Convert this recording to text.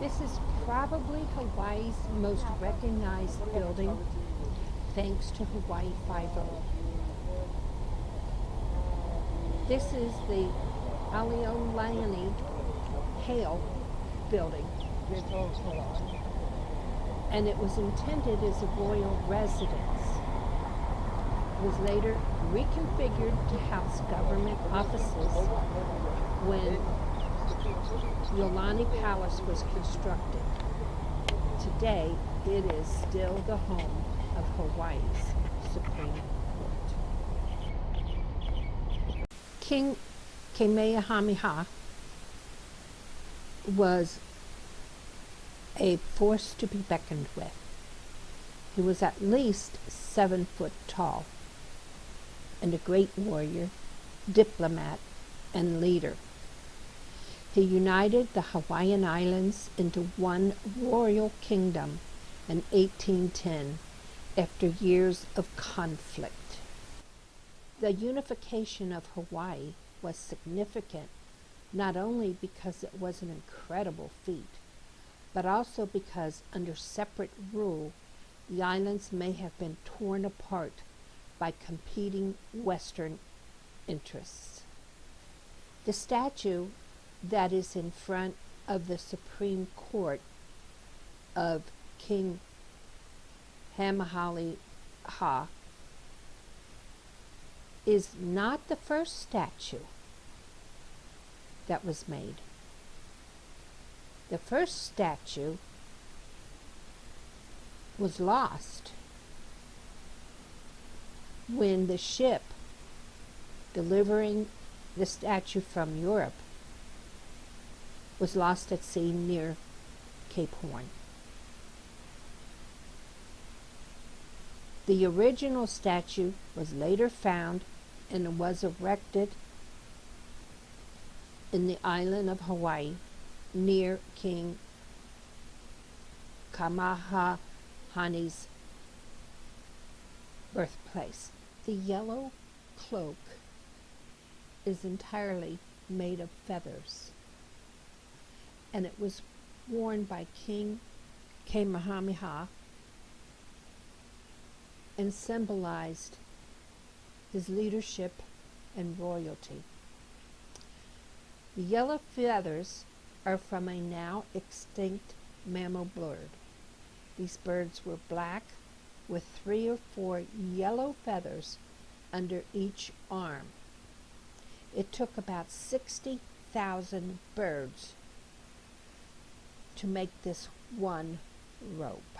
This is probably Hawaii's most recognized building thanks to Hawaii Five-O. This is the Aliolani Hale building, and it was intended as a royal residence. It was later reconfigured to house government offices when Iolani Palace was constructed. Today, it is still the home of Hawaii's Supreme Court. King Kamehameha was a force to be reckoned with. He was at least 7 foot tall and a great warrior, diplomat, and leader. He united the Hawaiian Islands into one royal kingdom in 1810 after years of conflict. The unification of Hawaii was significant not only because it was an incredible feat, but also because under separate rule, the islands may have been torn apart by competing Western interests. The statue that is in front of the Supreme Court of King Kamehameha is not the first statue that was made. The first statue was lost when the ship delivering the statue from Europe was lost at sea near Cape Horn. The original statue was later found and was erected in the island of Hawaii near King Kamahahani's birthplace. The yellow cloak is entirely made of feathers, and it was worn by King Kamehameha and symbolized his leadership and royalty. The yellow feathers are from a now extinct mammal bird. These birds were black with 3 or 4 yellow feathers under each arm. It took about 60,000 birds to make this one robe.